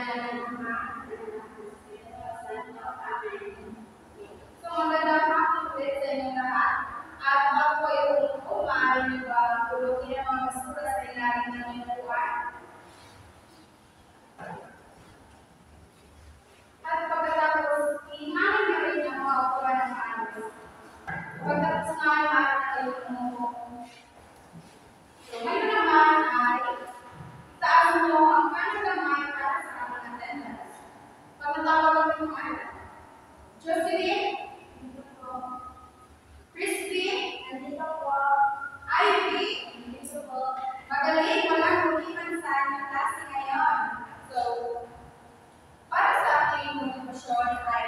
So, magandang hapon ulit sa inyong lahat. At ako ay kung maaari niyo ba tulogin ang mga basura sa ilalim ng inyong upuan? At pagkatapos, ihanin niyo rin ang mga upuan ng maayos. Pagkatapos nga ay maaari kayo tumuho. So, ngayon naman ay itaas mo ang kanyang gamay para sa aming attendance. Pagkatapos ng mga anak. Jocelyn? Christy? Nandito po. Ivy? Nandito po. Magaling, walang huliman sa ating klase ngayon. So, para sa ating motivasyon ay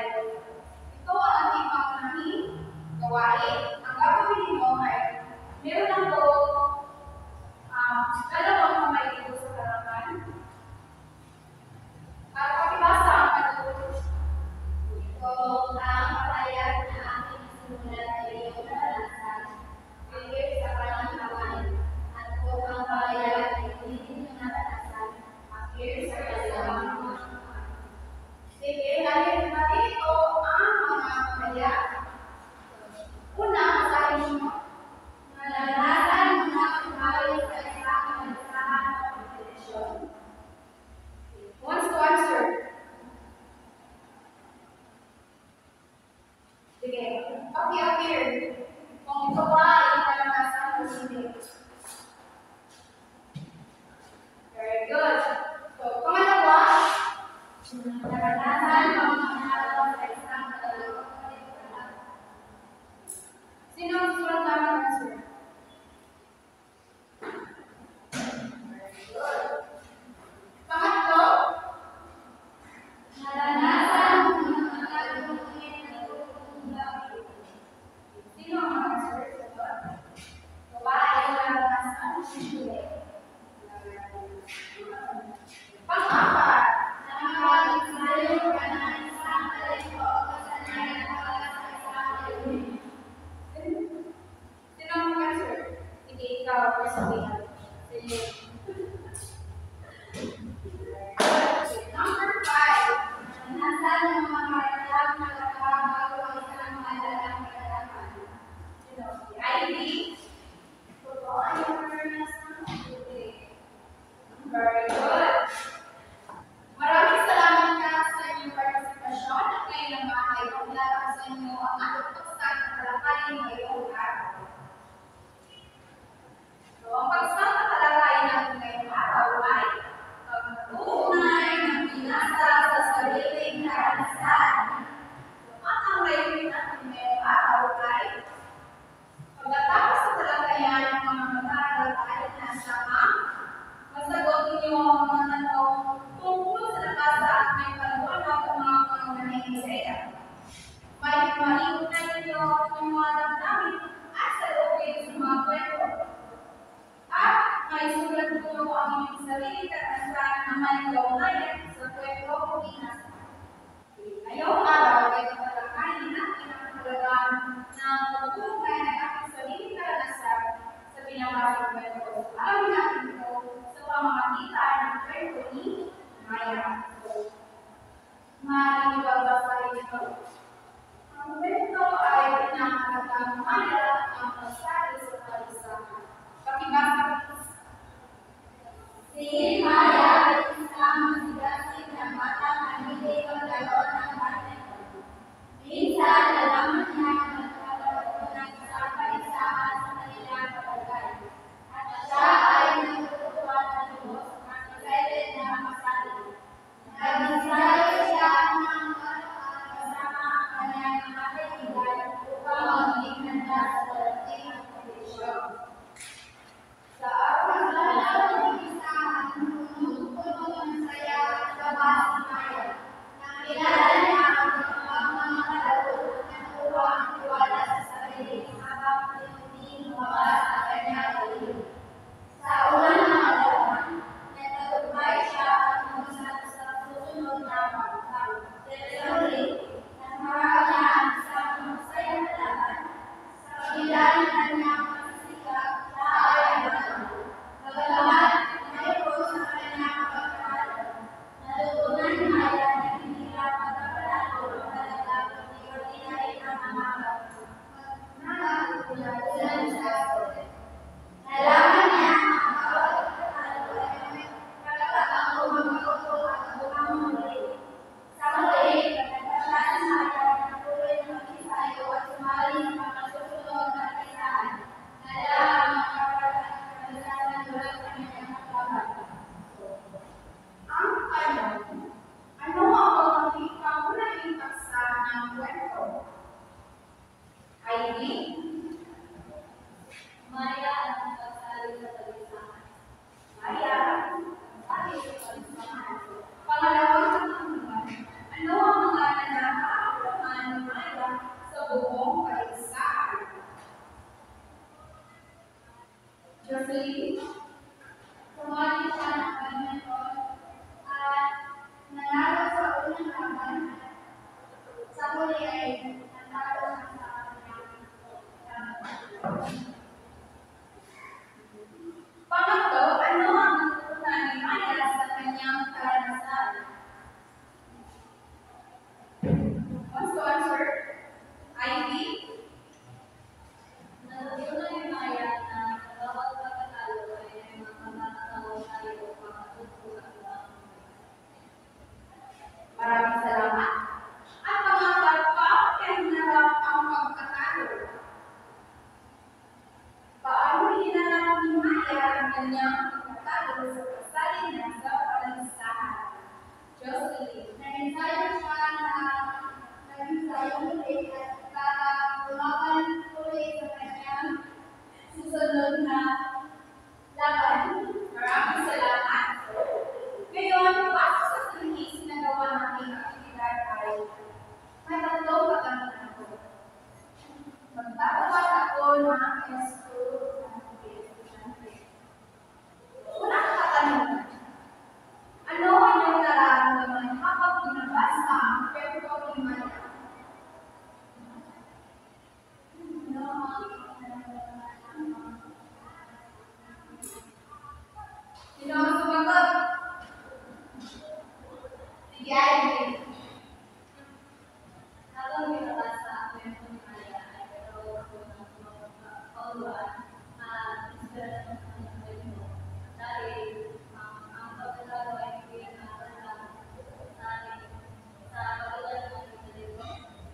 ito ang ating pangunahing gawain. Ang gagawin ninyo ay meron lang po dalawang kamay dito sa harapan. At pakibasa ang patuloy. Ito ang pahayag na aking simulan ay iyong naranasan. Pagkip sa pangatawan. At ito ang pahayag ay hindi nyo naranasan. Pagkip sa pangatawan. Sige, dahil dito ang mga pahayag. Una, masahin nyo. Naranasan mga kumari sa isang magsahan o kompetisyon. Who wants to answer? Sige, paki-appear kung ito ba ay naranasan o hindi. Very good. So, pangalawa, naranasan mga kumari sa isang magsahan. Sino ang susulat namin ang answer? Pangatlo, naranasan ng mga kalungkit na tutunggapin. Sino ang answer? Ito ba ay naranasan? Hindi. Pang-apat, nakakalisayo ka na isang talento o kasanayan para sa isang layunin. Sino ang answer? Sige, ikaw, personally. Sige. Number 5. Naranasan ng mga kailangan na nagbabago ang isang mahalagang kailangan. Sino? Si Ivy? Ito ay naranasan. Very good. Maraming salamat ka sa inyong partisipasyon at ngayon naman ay paglalaro sa inyo ang ating pagsang at talakayin ngayong araw. So, ang pagsang at talakayin natin ngayong araw ay pagtunay ng pinasa sa sariling karanasan. At ang layunin natin ngayong araw ay pagkatapos sa talakayan ng mga mag-aaral ay nasa masagot ninyo ang mga tanong tungkol sa nabasa at may paliwanag ang mga pangunahing ideya. May maiugnay ninyo ang mga damdamin at salubin sa mga kwento. At may sulat ninyo ang inyong sarili karanasan na may kaugnayan sa kwento o binasa. Ngayong araw ay tatalakayin natin ang kahalagaan ng pagtutugnay ng ating sarili karanasan sa binabasang kwento. Alamin natin ito sa pamamagitan ng kwento ni Maya. Maaaring babasahin ito. Ang kwento ay pinakatagang Maya ang pasari sa palisahan. Pakibasa ito. Si Maya ay isang masigasig na batang hindi magkaroon ng partner. Minsan, nalaman niya na magkakaroon ng isang palisahan sa kanilang kapagay. At siya ay nagtutuwa ng Diyos at excited na makasali. Nag-desire siya ng kasama ang kanyang mga kaibigan upang maging handa sa darating na kompetisyon. Sa araw ng isang susunod na laban. Maraming salamat. Ngayon, pasok sa sunis na gawa nating aktibidad ay may tatlong katanungan ko. Magtatapat ako ng esto ng estudyante. Unang katanungan. Ano ang iyong nararamdaman habang binabasa ang kwento ni Maya? Sino ang sumagot? Sige, Ivy. Habang binabasa ang kwento ni Maya, ay pero ako ng pauluan na inspirasyon sa kanyang kwento. Dahil ang pagkatalo ay pinag-aaral sa atin sa pagkatalo ng ito.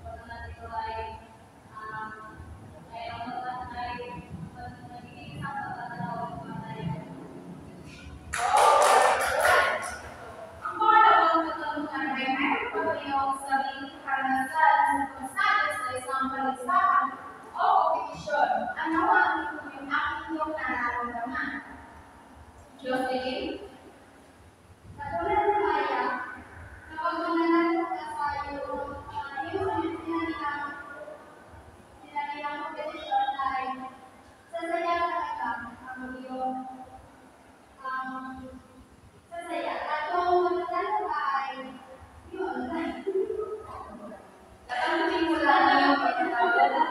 Pagkatalo ito ay ang magiging isang pagkatalo ng patay. Ang pangalawang katanungan ay mayroon pa kayong sariling karanasan sa pagsali sa isang balisahan o kompetisyon. Ano ang inyong nararamdaman? Jocelyn? Katulad ng Maya, kapag mananalo ka sa iyong sinanilang kompetisyon ay sasaya talaga ang iyong sasaya. At kung mananalo ka ay yun. Tatanungin mo lang yung pagkakawala.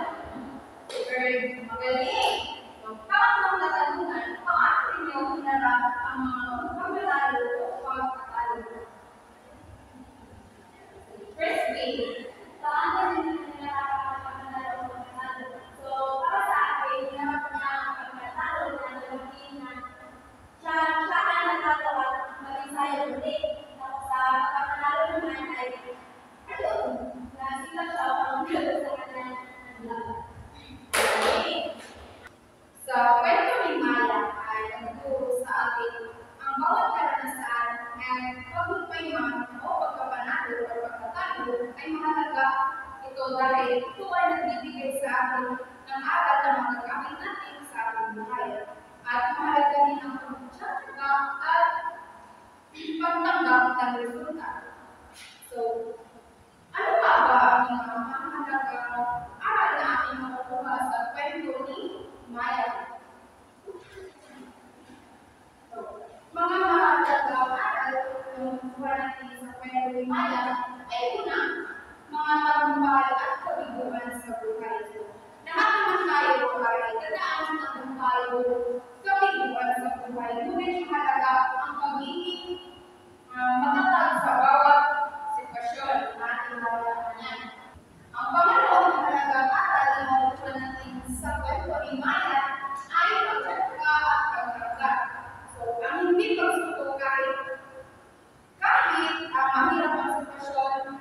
Very magaling. Pangatlong katanungan, paano ninyo hinarap ang mga pagkatalo o pagkatalo? Firstly, paano ninyo hinarap ang pagkatalo o pagkatalo? So, para sa akin, hinarap niya ang pagkatalo na nalagin na siya ang natatawa maging sayo ulit. Tapos sa pagkatalo naman ay ayun, nasila siya ang gano'n sa kanyang laban. Sa kwento ni Maya ay nagturo sa atin ang bawat karanasan ay pagpupayman o pagkapanalo o pagkatalo ay mahalaga ito dahil ito ay nagbibigay sa atin ng aral na magagamit natin sa ating buhay. At mahalaga din ang pagtsatsaga at pagtanggap ng resulta. So, ano ba ang mga mahalagang aral na ating makukuha sa kwento ni Maya? Mga mahalagang aral na makukuha natin sa kwento ni Maya ay una, mga tagumpay at kabiguan sa buhay. Lahat naman tayo ay dadaan sa tagumpay o kabiguan sa buhay. Ngunit mahalaga ang pagiging matatag sa bawat sitwasyon na ating maranasan. Ang pangalawang mahalagang aral na makukuha natin sa kwento ni Maya ay pagtsatsaga at pagharap. So, ang hindi pagsuko kahit ang mahirap ang sitwasyon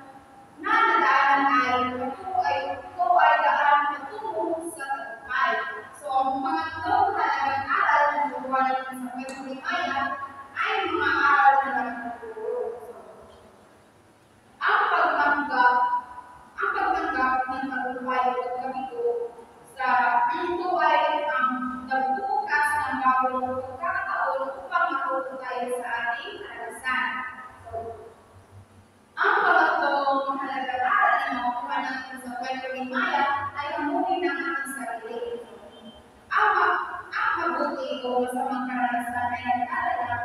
na nadaanan ito ay daan patungo sa tagumpay. So, ang pangatlong mahalagang aral na makukuha natin sa kwento ni Maya ay mga aral na nagtuturo. Ang pagtanggap ng tagumpay o pagkabigo sa ito ay ang nagbubukas ng bagong pagkakataon upang matuto tayo sa ating karanasan. So, ang pangatlong mahalagang aral na makukuha natin sa kwento ni Maya ay hamunin ng ating sarili. Ang mabuti o masamang karanasan ay nag-alala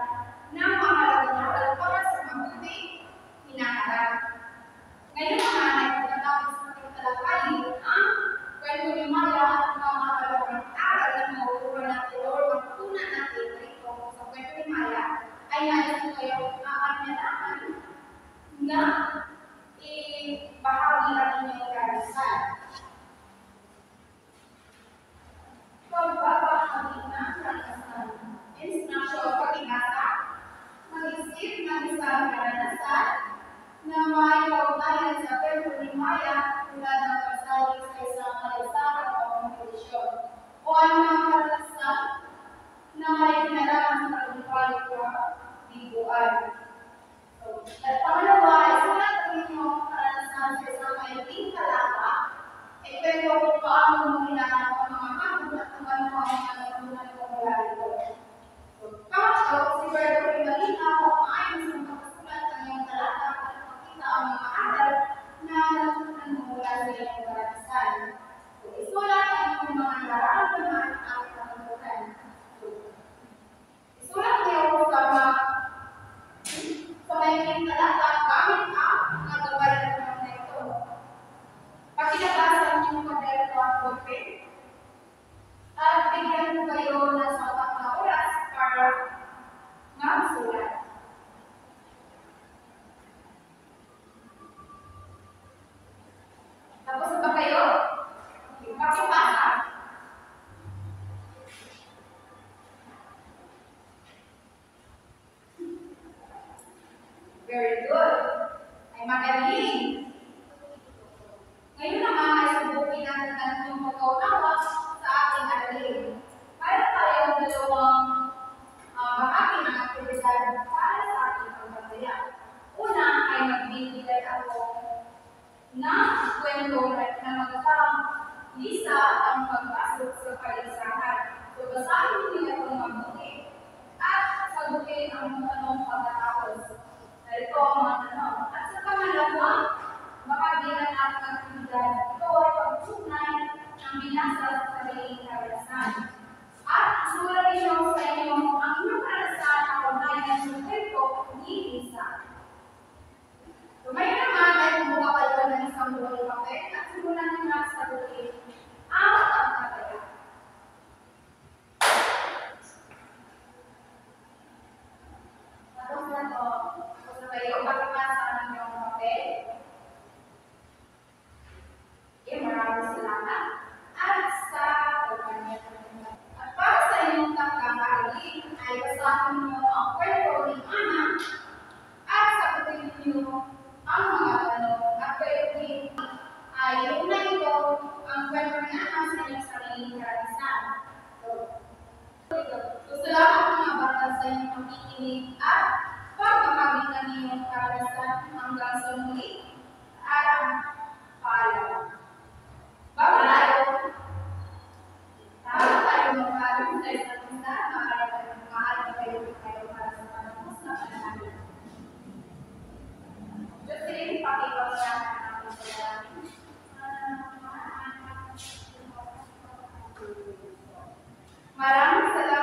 ng mahalagang aral para sa mabuti hinaharap. Ngayon naman ay pagkatapos natin talakayin ang kwento ni Maya at mga mahalagang aral na makukuha natin o matutunan natin dito sa kwento ni Maya ay nais ko kayong aanyanahan na ibahagi ang inyong karanasan. Pagbabahagi ng karanasan. Instruction pag-ibasa, mag-isip ng isang karanasan na may kaugnayan sa kwento ni Maya tulad ng pagsali sa isang kalisahan o kompetisyon o anumang karanasan na may kinalaman sa tagumpay o kabiguan. At pangalawa ay sulat ang inyong karanasan sa isang maikling talata. Kwento kung paano mo hinanap ang mga hamon at kung ano ang mga may talata gamit ang mga gawain na ito. Pag kinabasa niyo yung kwaderno at ballpen, at bigyan ko kayo ng sapat na oras para magsulat. Tapos ba kayo? Pakipasa. Very good. Ay magaling. Ngayon naman ay subukin natin ang inyong pagkaunawa sa ating aralin. Mayroon tayong dalawang bahagi ng aktibidad para sa ating pagkakaya. Una ay magbibigay ako ng kwento na magkatang Lisa ang pagpasok sa paligsahan. So basahin niyo ito mabuti at sagutin ang mga tanong pagkatapos. Ito ang mga tanong. At sa pangalawa, bahagi ng ating aktibidad, ito ay pagtunay ng binasa sa sariling karanasan. At isulat niyo sa inyo ang inyong karanasan na ugnayan sa kwento ni Lisa. Tumayo naman ay kumuha kayo ng isang buong papel at simulan niyo na sagutin ang pagkakaya. Tapos na ito. Kayo pagpasa ng iyong papel. Maraming salamat. At sa pagkanya. At para sa inyong pagkakarali, ay basahin niyo ang kwento ni Ana at sagutin niyo ang mga tanong. At kayo din ay una ito ang kwento ni Ana sa inyong sariling karanasan. So, salamat mga bata sa inyong pakikinig at pagkakabitan niyo karanasan hanggang sa muli at paalam. Bago tayo mag-aaral sa isa't isa, maaari kayo para sa panahon na pananalig. Diyos rin, pakipagsahan natin sa maraming salamat.